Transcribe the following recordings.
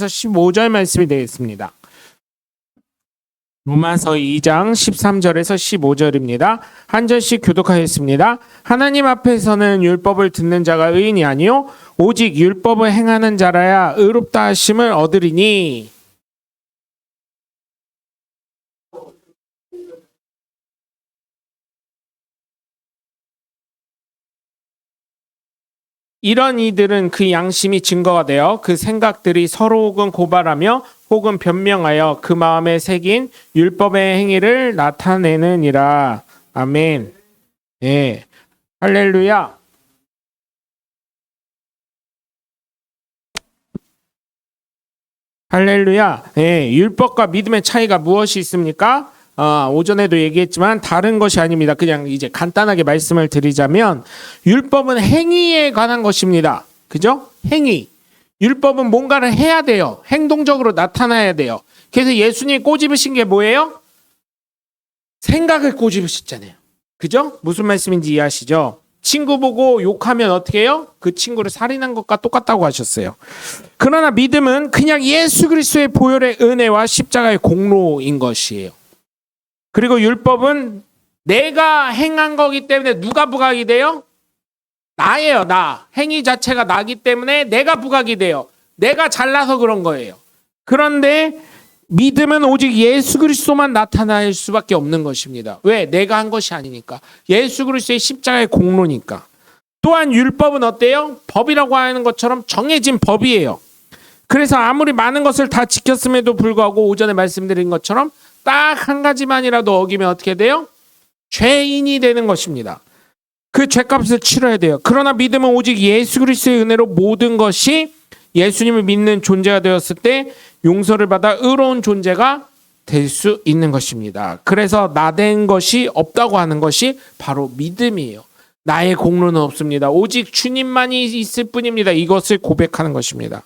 15절 말씀이 되겠습니다. 로마서 2장 13절에서 15절입니다. 한 절씩 교독하겠습니다. 하나님 앞에서는 율법을 듣는 자가 의인이 아니요 오직 율법을 행하는 자라야 의롭다 하심을 얻으리니. 이런 이들은 그 양심이 증거가 되어 그 생각들이 서로 혹은 고발하며 혹은 변명하여 그 마음에 새긴 율법의 행위를 나타내느니라. 아멘. 예. 할렐루야. 할렐루야. 예. 율법과 믿음의 차이가 무엇이 있습니까? 오전에도 얘기했지만 다른 것이 아닙니다. 그냥 이제 간단하게 말씀을 드리자면 율법은 행위에 관한 것입니다. 그죠? 행위. 율법은 뭔가를 해야 돼요. 행동적으로 나타나야 돼요. 그래서 예수님이 꼬집으신 게 뭐예요? 생각을 꼬집으셨잖아요. 그죠? 무슨 말씀인지 이해하시죠? 친구 보고 욕하면 어떻게 해요? 그 친구를 살인한 것과 똑같다고 하셨어요. 그러나 믿음은 그냥 예수 그리스도의 보혈의 은혜와 십자가의 공로인 것이에요. 그리고 율법은 내가 행한 거기 때문에 누가 부각이 돼요? 나예요, 나. 행위 자체가 나기 때문에 내가 부각이 돼요. 내가 잘나서 그런 거예요. 그런데 믿음은 오직 예수 그리스도만 나타날 수밖에 없는 것입니다. 왜? 내가 한 것이 아니니까. 예수 그리스도의 십자가의 공로니까. 또한 율법은 어때요? 법이라고 하는 것처럼 정해진 법이에요. 그래서 아무리 많은 것을 다 지켰음에도 불구하고 오전에 말씀드린 것처럼 딱 한 가지만이라도 어기면 어떻게 돼요? 죄인이 되는 것입니다. 그 죄값을 치러야 돼요. 그러나 믿음은 오직 예수 그리스도의 은혜로 모든 것이 예수님을 믿는 존재가 되었을 때 용서를 받아 의로운 존재가 될 수 있는 것입니다. 그래서 나된 것이 없다고 하는 것이 바로 믿음이에요. 나의 공로는 없습니다. 오직 주님만이 있을 뿐입니다. 이것을 고백하는 것입니다.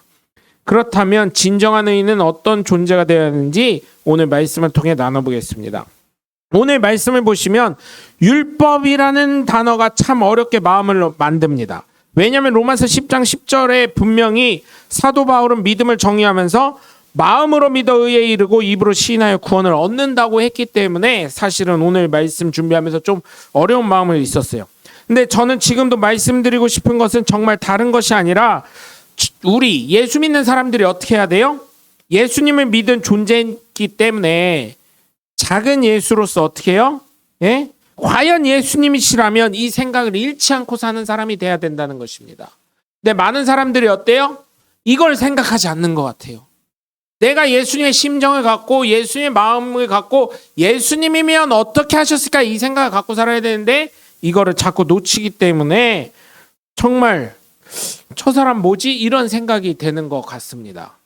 그렇다면 진정한 의인은 어떤 존재가 되어야 하는지 오늘 말씀을 통해 나눠보겠습니다. 오늘 말씀을 보시면 율법이라는 단어가 참 어렵게 마음을 만듭니다. 왜냐하면 로마서 10장 10절에 분명히 사도 바울은 믿음을 정의하면서 마음으로 믿어 의에 이르고 입으로 시인하여 구원을 얻는다고 했기 때문에 사실은 오늘 말씀 준비하면서 좀 어려운 마음이 있었어요. 근데 저는 지금도 말씀드리고 싶은 것은 정말 다른 것이 아니라 우리 예수 믿는 사람들이 어떻게 해야 돼요? 예수님을 믿은 존재이기 때문에 작은 예수로서 어떻게 해요? 예? 과연 예수님이시라면 이 생각을 잃지 않고 사는 사람이 돼야 된다는 것입니다. 근데 많은 사람들이 어때요? 이걸 생각하지 않는 것 같아요. 내가 예수님의 심정을 갖고 예수님의 마음을 갖고 예수님이면 어떻게 하셨을까 이 생각을 갖고 살아야 되는데 이거를 자꾸 놓치기 때문에 정말 저 사람 뭐지? 이런 생각이 되는 것 같습니다.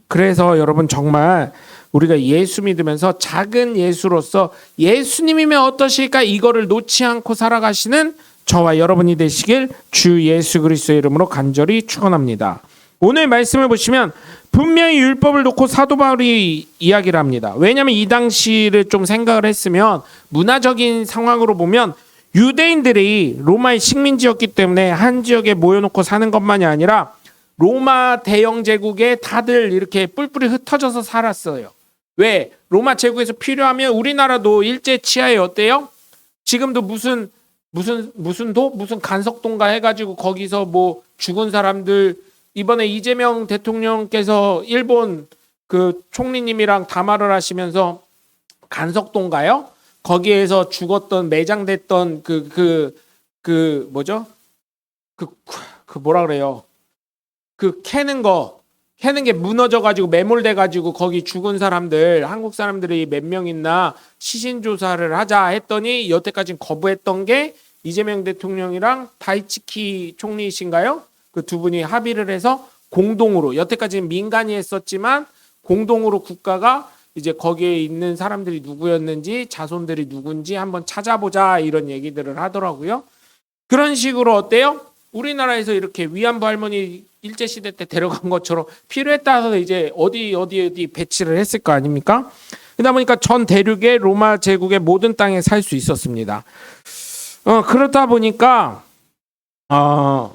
그래서 여러분 정말 우리가 예수 믿으면서 작은 예수로서 예수님이면 어떠실까 이거를 놓지 않고 살아가시는 저와 여러분이 되시길 주 예수 그리스도의 이름으로 간절히 축원합니다. 오늘 말씀을 보시면 분명히 율법을 놓고 사도 바울이 이야기를 합니다. 왜냐하면 이 당시를 좀 생각을 했으면 문화적인 상황으로 보면 유대인들이 로마의 식민지였기 때문에 한 지역에 모여놓고 사는 것만이 아니라 로마 대영 제국에 다들 이렇게 뿔뿔이 흩어져서 살았어요. 왜? 로마 제국에서 필요하면 우리나라도 일제 치하에 어때요? 지금도 무슨 도? 무슨 간석동가 해가지고 거기서 뭐 죽은 사람들 이번에 이재명 대통령께서 일본 그 총리님이랑 담화를 하시면서 간석동가요? 거기에서 죽었던 매장됐던 뭐라 그래요? 그 캐는 게 무너져가지고 매몰돼가지고 거기 죽은 사람들 한국 사람들이 몇 명 있나 시신 조사를 하자 했더니 여태까지 거부했던 게 이재명 대통령이랑 다이치키 총리이신가요? 그 두 분이 합의를 해서 공동으로 여태까지는 민간이 했었지만 공동으로 국가가 이제 거기에 있는 사람들이 누구였는지 자손들이 누군지 한번 찾아보자 이런 얘기들을 하더라고요. 그런 식으로 어때요? 우리나라에서 이렇게 위안부 할머니 일제시대 때 데려간 것처럼 필요에 따라서 이제 어디 배치를 했을 거 아닙니까? 그러다 보니까 전 대륙의 로마 제국의 모든 땅에 살 수 있었습니다. 그렇다 보니까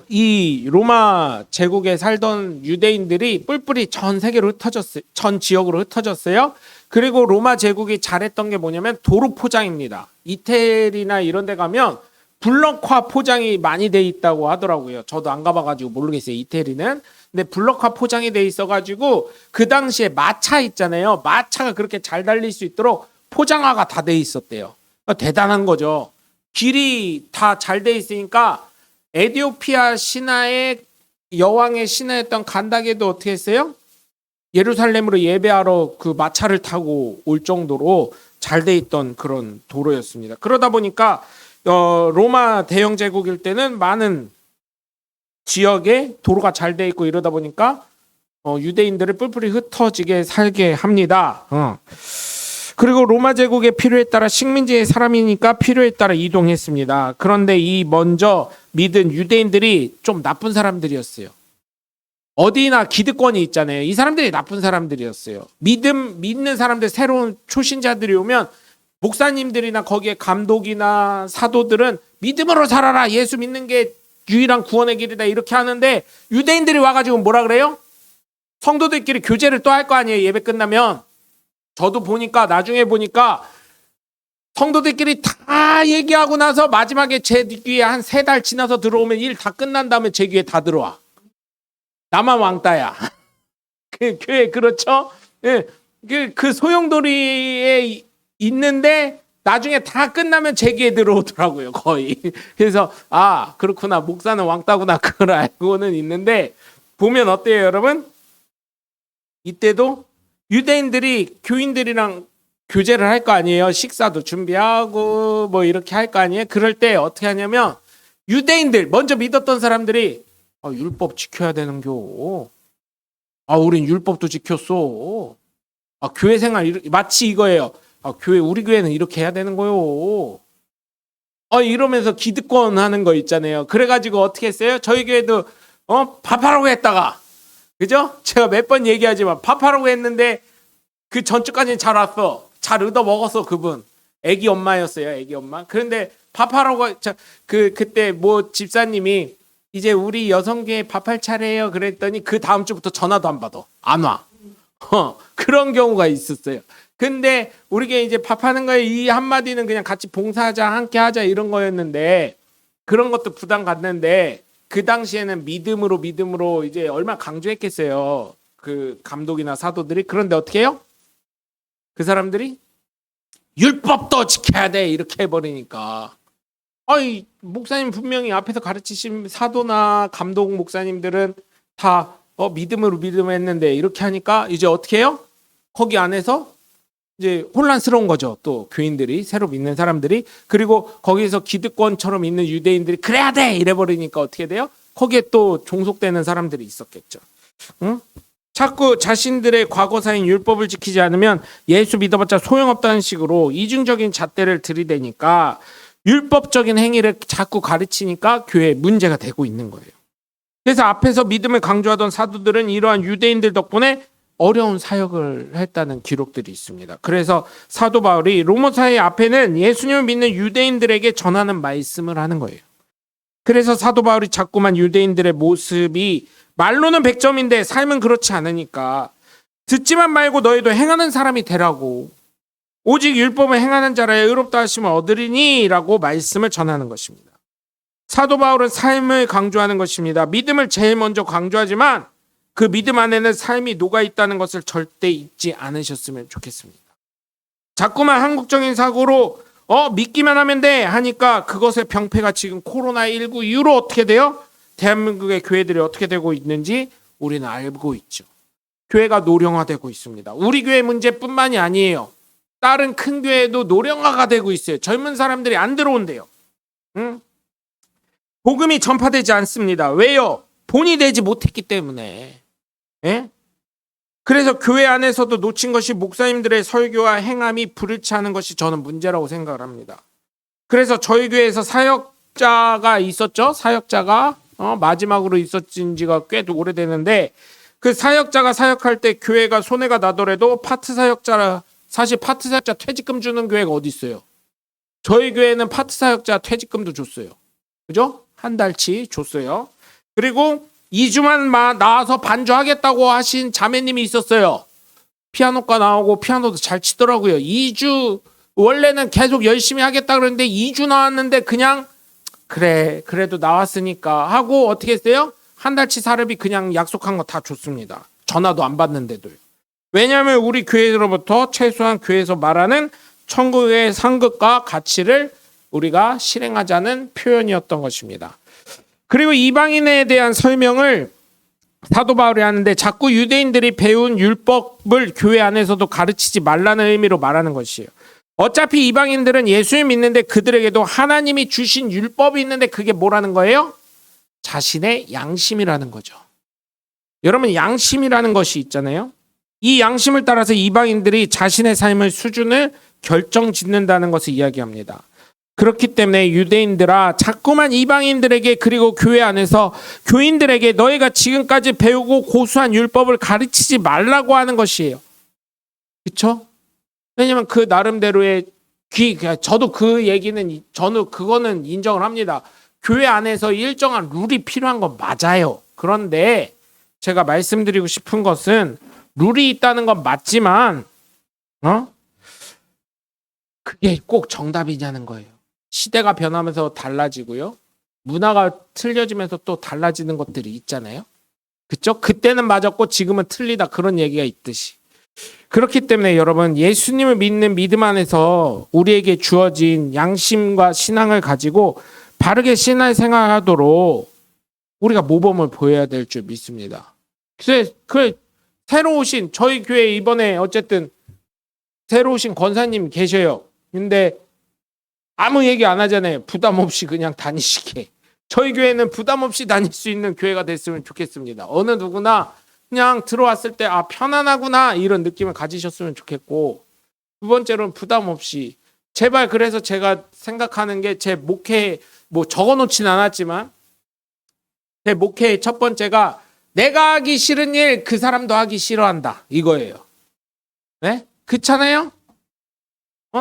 이 로마 제국에 살던 유대인들이 뿔뿔이 전 세계로 흩어졌어요. 전 지역으로 흩어졌어요. 그리고 로마 제국이 잘했던 게 뭐냐면 도로 포장입니다. 이태리나 이런 데 가면 블럭화 포장이 많이 돼 있다고 하더라고요. 저도 안 가봐가지고 모르겠어요. 이태리는. 근데 블럭화 포장이 돼 있어가지고 그 당시에 마차 있잖아요. 마차가 그렇게 잘 달릴 수 있도록 포장화가 다 돼 있었대요. 대단한 거죠. 길이 다 잘 돼 있으니까 에티오피아 신하의 여왕의 신하였던 간다게도 어떻게 했어요? 예루살렘으로 예배하러 그 마차를 타고 올 정도로 잘 돼 있던 그런 도로였습니다. 그러다 보니까 로마 대영 제국일 때는 많은 지역에 도로가 잘 돼 있고 이러다 보니까 유대인들을 뿔뿔이 흩어지게 살게 합니다. 그리고 로마 제국의 필요에 따라 식민지의 사람이니까 필요에 따라 이동했습니다. 그런데 이 먼저 믿은 유대인들이 좀 나쁜 사람들이었어요. 어디나 기득권이 있잖아요. 이 사람들이 나쁜 사람들이었어요. 믿는 사람들, 새로운 초신자들이 오면 목사님들이나 거기에 감독이나 사도들은 믿음으로 살아라. 예수 믿는 게 유일한 구원의 길이다. 이렇게 하는데 유대인들이 와가지고 뭐라 그래요? 성도들끼리 교제를 또 할 거 아니에요. 예배 끝나면. 저도 보니까 나중에 보니까 성도들끼리 다 얘기하고 나서 마지막에 제 귀에 한 3달 지나서 들어오면 일 다 끝난 다음에 제 귀에 다 들어와. 나만 왕따야. 그 교회 그렇죠? 예. 그 소용돌이에 있는데 나중에 다 끝나면 제 귀에 들어오더라고요. 거의. 그래서 그렇구나. 목사는 왕따구나. 그걸 알고는 있는데 보면 어때요, 여러분? 이때도 유대인들이 교인들이랑 교제를 할 거 아니에요. 식사도 준비하고 뭐 이렇게 할 거 아니에요. 그럴 때 어떻게 하냐면 유대인들 먼저 믿었던 사람들이 율법 지켜야 되는겨. 우린 율법도 지켰어. 교회 생활 마치 이거예요. 우리 교회는 이렇게 해야 되는 거요. 이러면서 기득권 하는 거 있잖아요. 그래가지고 어떻게 했어요? 저희 교회도 밥하라고 했다가 그죠? 제가 몇 번 얘기하지만 밥하라고 했는데 그 전주까지는 잘 왔어. 잘 얻어 먹었어 그분. 애기 엄마였어요. 애기 엄마. 그런데 밥하라고 그때 뭐 집사님이 이제 우리 여성계에 밥할 차례예요. 그랬더니 그 다음 주부터 전화도 안 받아. 안 와. 그런 경우가 있었어요. 근데 우리가 이제 밥하는 거에 이 한마디는 그냥 같이 봉사하자, 함께 하자 이런 거였는데 그런 것도 부담 갖는데 그 당시에는 믿음으로 이제 얼마나 강조했겠어요. 그 감독이나 사도들이. 그런데 어떻게 해요? 그 사람들이 율법도 지켜야 돼 이렇게 해버리니까 목사님 분명히 앞에서 가르치신 사도나 감독 목사님들은 다 믿음으로 했는데 이렇게 하니까 이제 어떻게 해요? 거기 안에서 이제 혼란스러운 거죠. 또 교인들이 새로 믿는 사람들이 그리고 거기서 기득권처럼 있는 유대인들이 그래야 돼 이래버리니까 어떻게 돼요? 거기에 또 종속되는 사람들이 있었겠죠. 응? 자꾸 자신들의 과거사인 율법을 지키지 않으면 예수 믿어봤자 소용없다는 식으로 이중적인 잣대를 들이대니까 율법적인 행위를 자꾸 가르치니까 교회에 문제가 되고 있는 거예요. 그래서 앞에서 믿음을 강조하던 사도들은 이러한 유대인들 덕분에 어려운 사역을 했다는 기록들이 있습니다. 그래서 사도 바울이 로마서의 앞에는 예수님을 믿는 유대인들에게 전하는 말씀을 하는 거예요. 그래서 사도 바울이 자꾸만 유대인들의 모습이 말로는 100점인데 삶은 그렇지 않으니까 듣지만 말고 너희도 행하는 사람이 되라고. 오직 율법을 행하는 자라야 의롭다 하심을 얻으리니 라고 말씀을 전하는 것입니다. 사도 바울은 삶을 강조하는 것입니다. 믿음을 제일 먼저 강조하지만 그 믿음 안에는 삶이 녹아있다는 것을 절대 잊지 않으셨으면 좋겠습니다. 자꾸만 한국적인 사고로 믿기만 하면 돼 하니까 그것의 병폐가 지금 코로나19 이후로 어떻게 돼요? 대한민국의 교회들이 어떻게 되고 있는지 우리는 알고 있죠. 교회가 노령화되고 있습니다. 우리 교회 문제뿐만이 아니에요. 다른 큰 교회도 노령화가 되고 있어요. 젊은 사람들이 안 들어온대요. 복음이 전파되지 않습니다. 왜요? 본이 되지 못했기 때문에. 예? 그래서 교회 안에서도 놓친 것이 목사님들의 설교와 행함이 불일치 하는 것이 저는 문제라고 생각을 합니다. 그래서 저희 교회에서 사역자가 있었죠. 사역자가 마지막으로 있었진 지가 꽤 오래되는데 그 사역자가 사역할 때 교회가 손해가 나더라도 파트 사역자 퇴직금 주는 교회가 어디 있어요? 저희 교회는 파트 사역자 퇴직금도 줬어요. 그죠? 한 달치 줬어요. 그리고 2주만 나와서 반주하겠다고 하신 자매님이 있었어요. 피아노과 나오고 피아노도 잘 치더라고요. 2주 원래는 계속 열심히 하겠다 그랬는데 2주 나왔는데 그냥 그래 그래도 나왔으니까 하고 어떻게 했어요? 한 달치 사례비 그냥 약속한 거 다 줬습니다. 전화도 안 받는데도요. 왜냐하면 우리 교회로부터 최소한 교회에서 말하는 천국의 상급과 가치를 우리가 실행하자는 표현이었던 것입니다. 그리고 이방인에 대한 설명을 사도 바울이 하는데 자꾸 유대인들이 배운 율법을 교회 안에서도 가르치지 말라는 의미로 말하는 것이에요. 어차피 이방인들은 예수를 믿는데 그들에게도 하나님이 주신 율법이 있는데 그게 뭐라는 거예요? 자신의 양심이라는 거죠. 여러분 양심이라는 것이 있잖아요. 이 양심을 따라서 이방인들이 자신의 삶의 수준을 결정짓는다는 것을 이야기합니다. 그렇기 때문에 유대인들아 자꾸만 이방인들에게 그리고 교회 안에서 교인들에게 너희가 지금까지 배우고 고수한 율법을 가르치지 말라고 하는 것이에요. 그렇죠? 왜냐하면 그 나름대로의 저도 그 얘기는 저는 그거는 인정을 합니다. 교회 안에서 일정한 룰이 필요한 건 맞아요. 그런데 제가 말씀드리고 싶은 것은 룰이 있다는 건 맞지만 그게 꼭 정답이냐는 거예요. 시대가 변하면서 달라지고요. 문화가 틀려지면서 또 달라지는 것들이 있잖아요. 그렇죠? 그때는 맞았고 지금은 틀리다 그런 얘기가 있듯이. 그렇기 때문에 여러분 예수님을 믿는 믿음 안에서 우리에게 주어진 양심과 신앙을 가지고 바르게 신앙생활하도록 우리가 모범을 보여야 될 줄 믿습니다. 그래서 새로 오신 저희 교회 이번에 어쨌든 새로 오신 권사님 계셔요. 근데 아무 얘기 안 하잖아요. 부담 없이 그냥 다니시게. 저희 교회는 부담 없이 다닐 수 있는 교회가 됐으면 좋겠습니다. 어느 누구나 그냥 들어왔을 때 편안하구나 이런 느낌을 가지셨으면 좋겠고, 두 번째로는 부담 없이 제발 그래서 제가 생각하는 게 제 목회 적어놓진 않았지만 제 목회의 첫 번째가 내가 하기 싫은 일 그 사람도 하기 싫어한다 이거예요. 네? 그렇잖아요?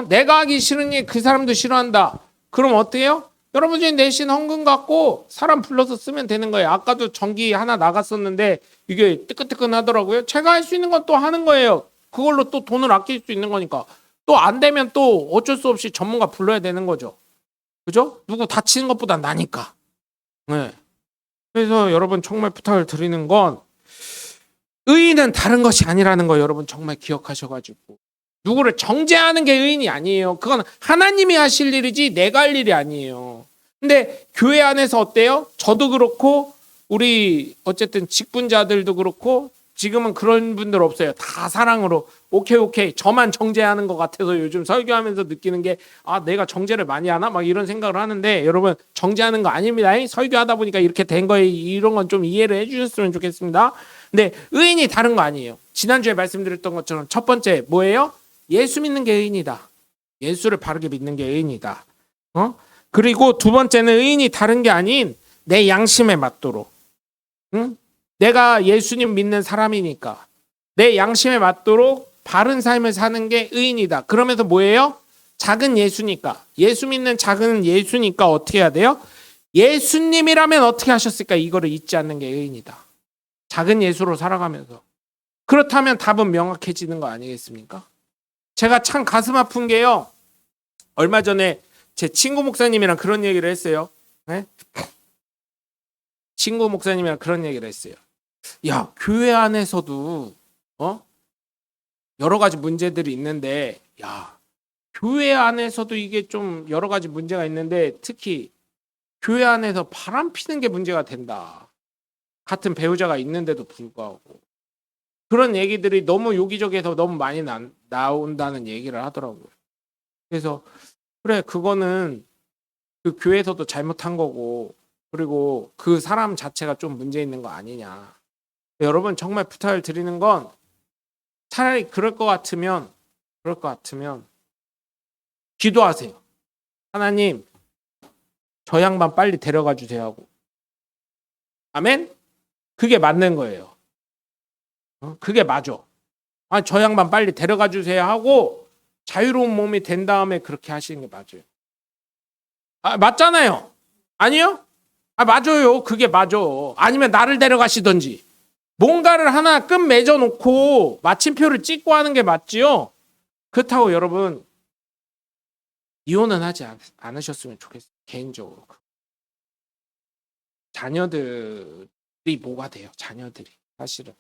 내가 하기 싫은 일 그 사람도 싫어한다. 그럼 어때요? 여러분 중에 내신 헌금 갖고 사람 불러서 쓰면 되는 거예요. 아까도 전기 하나 나갔었는데 이게 뜨끈뜨끈 하더라고요. 제가 할 수 있는 건 또 하는 거예요. 그걸로 또 돈을 아낄 수 있는 거니까. 또 안 되면 또 어쩔 수 없이 전문가 불러야 되는 거죠. 그죠? 누구 다치는 것보다 나니까. 네. 그래서 여러분 정말 부탁을 드리는 건 의인은 다른 것이 아니라는 거 여러분 정말 기억하셔가지고 누구를 정죄하는 게 의인이 아니에요. 그건 하나님이 하실 일이지 내가 할 일이 아니에요. 근데 교회 안에서 어때요? 저도 그렇고 우리 어쨌든 직분자들도 그렇고 지금은 그런 분들 없어요. 다 사랑으로 오케이 저만 정죄하는 것 같아서 요즘 설교하면서 느끼는 게 내가 정죄를 많이 하나? 막 이런 생각을 하는데 여러분 정죄하는 거 아닙니다. 설교하다 보니까 이렇게 된 거에 이런 건 좀 이해를 해주셨으면 좋겠습니다. 근데 의인이 다른 거 아니에요. 지난주에 말씀드렸던 것처럼 첫 번째 뭐예요? 예수 믿는 게 의인이다. 예수를 바르게 믿는 게 의인이다. 그리고 두 번째는 의인이 다른 게 아닌 내 양심에 맞도록. 내가 예수님 믿는 사람이니까 내 양심에 맞도록 바른 삶을 사는 게 의인이다. 그러면서 뭐예요? 작은 예수니까. 예수 믿는 작은 예수니까 어떻게 해야 돼요? 예수님이라면 어떻게 하셨을까? 이거를 잊지 않는 게 의인이다. 작은 예수로 살아가면서. 그렇다면 답은 명확해지는 거 아니겠습니까? 제가 참 가슴 아픈 게요. 얼마 전에 제 친구 목사님이랑 그런 얘기를 했어요. 네? 친구 목사님이랑 그런 얘기를 했어요. 야, 교회 안에서도 여러 가지 문제들이 있는데 교회 안에서도 이게 좀 여러 가지 문제가 있는데 특히 교회 안에서 바람 피는 게 문제가 된다. 같은 배우자가 있는데도 불구하고 그런 얘기들이 너무 여기저기에서 너무 많이 나온다는 얘기를 하더라고요. 그래서 그래 그거는 그 교회에서도 잘못한 거고 그리고 그 사람 자체가 좀 문제 있는 거 아니냐. 여러분 정말 부탁을 드리는 건 차라리 그럴 것 같으면 기도하세요. 하나님 저 양반 빨리 데려가 주세요 하고. 아멘? 그게 맞는 거예요. 그게 맞아. 저 양반 빨리 데려가 주세요 하고 자유로운 몸이 된 다음에 그렇게 하시는 게 맞아요. 맞잖아요. 아니요? 맞아요. 그게 맞아. 아니면 나를 데려가시던지. 뭔가를 하나 끈 맺어 놓고 마침표를 찍고 하는 게 맞지요. 그렇다고 여러분 이혼은 하지 않으셨으면 좋겠어요. 개인적으로. 자녀들이 뭐가 돼요? 자녀들이 사실은.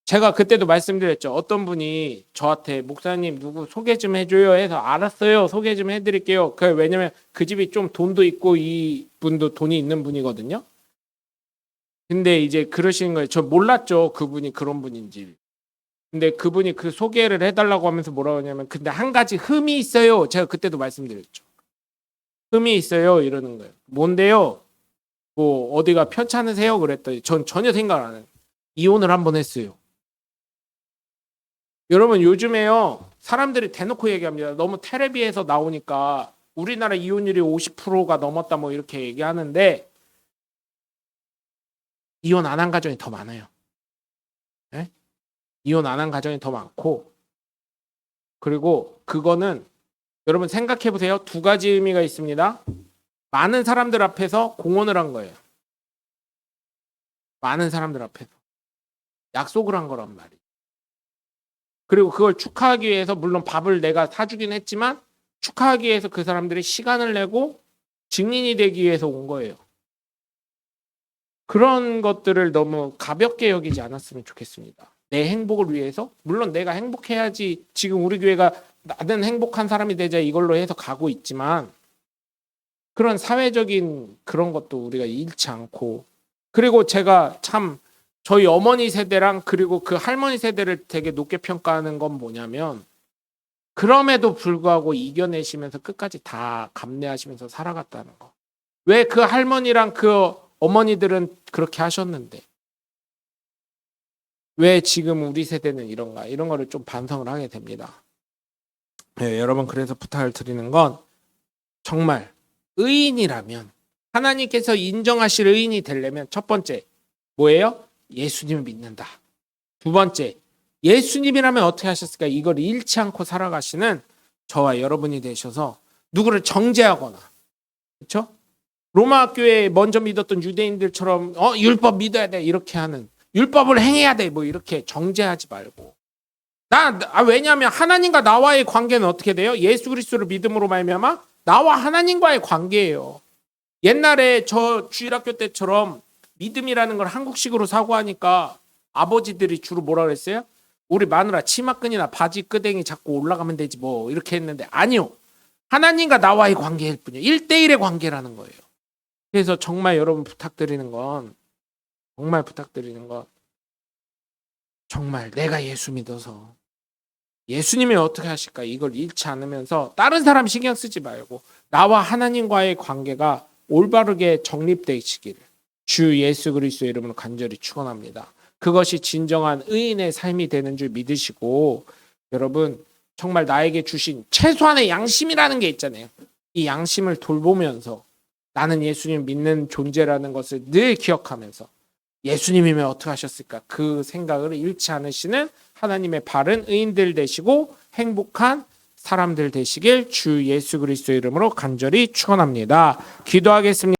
제가 그때도 말씀드렸죠. 어떤 분이 저한테 목사님 누구 소개 좀 해줘요 해서 알았어요. 소개 좀 해드릴게요. 왜냐면 그 집이 좀 돈도 있고 이 분도 돈이 있는 분이거든요. 근데 이제 그러시는 거예요. 저 몰랐죠. 그분이 그런 분인지. 근데 그분이 그 소개를 해달라고 하면서 뭐라고 하냐면 근데 한 가지 흠이 있어요. 제가 그때도 말씀드렸죠. 흠이 있어요. 이러는 거예요. 뭔데요? 뭐 어디가 편찮으세요? 그랬더니 전 전혀 생각 안 해요. 이혼을 한번 했어요. 여러분 요즘에요. 사람들이 대놓고 얘기합니다. 너무 텔레비에서 나오니까 우리나라 이혼율이 50%가 넘었다 뭐 이렇게 얘기하는데 이혼 안 한 가정이 더 많아요. 네? 이혼 안 한 가정이 더 많고 그리고 그거는 여러분 생각해 보세요. 두 가지 의미가 있습니다. 많은 사람들 앞에서 공헌을 한 거예요. 많은 사람들 앞에서 약속을 한 거란 말이에요. 그리고 그걸 축하하기 위해서 물론 밥을 내가 사주긴 했지만 축하하기 위해서 그 사람들이 시간을 내고 증인이 되기 위해서 온 거예요. 그런 것들을 너무 가볍게 여기지 않았으면 좋겠습니다. 내 행복을 위해서 물론 내가 행복해야지 지금 우리 교회가 나는 행복한 사람이 되자 이걸로 해서 가고 있지만 그런 사회적인 그런 것도 우리가 잃지 않고 그리고 제가 참 저희 어머니 세대랑 그리고 그 할머니 세대를 되게 높게 평가하는 건 뭐냐면 그럼에도 불구하고 이겨내시면서 끝까지 다 감내하시면서 살아갔다는 거. 왜 그 할머니랑 그 어머니들은 그렇게 하셨는데 왜 지금 우리 세대는 이런가 이런 거를 좀 반성을 하게 됩니다. 네, 여러분 그래서 부탁을 드리는 건 정말 의인이라면 하나님께서 인정하실 의인이 되려면 첫 번째 뭐예요? 예수님을 믿는다. 두 번째 예수님이라면 어떻게 하셨을까? 이걸 잃지 않고 살아가시는 저와 여러분이 되셔서 누구를 정죄하거나 그렇죠? 로마 교회에 먼저 믿었던 유대인들처럼 율법 믿어야 돼 이렇게 하는 율법을 행해야 돼 뭐 이렇게 정죄하지 말고 왜냐하면 하나님과 나와의 관계는 어떻게 돼요? 예수 그리스도를 믿음으로 말미암아 나와 하나님과의 관계예요. 옛날에 저 주일학교 때처럼 믿음이라는 걸 한국식으로 사고하니까 아버지들이 주로 뭐라 그랬어요? 우리 마누라 치마끈이나 바지 끄댕이 잡고 올라가면 되지 뭐 이렇게 했는데 아니요. 하나님과 나와의 관계일 뿐이에요. 1대1의 관계라는 거예요. 그래서 정말 여러분 부탁드리는 건 정말 내가 예수 믿어서 예수님이 어떻게 하실까 이걸 잃지 않으면서 다른 사람 신경 쓰지 말고 나와 하나님과의 관계가 올바르게 정립되시기를 주 예수 그리스도의 이름으로 간절히 축원합니다. 그것이 진정한 의인의 삶이 되는 줄 믿으시고 여러분 정말 나에게 주신 최소한의 양심이라는 게 있잖아요. 이 양심을 돌보면서 나는 예수님 믿는 존재라는 것을 늘 기억하면서 예수님이면 어떻게 하셨을까 그 생각을 잃지 않으시는 하나님의 바른 의인들 되시고 행복한 사람들 되시길 주 예수 그리스도의 이름으로 간절히 축원합니다. 기도하겠습니다.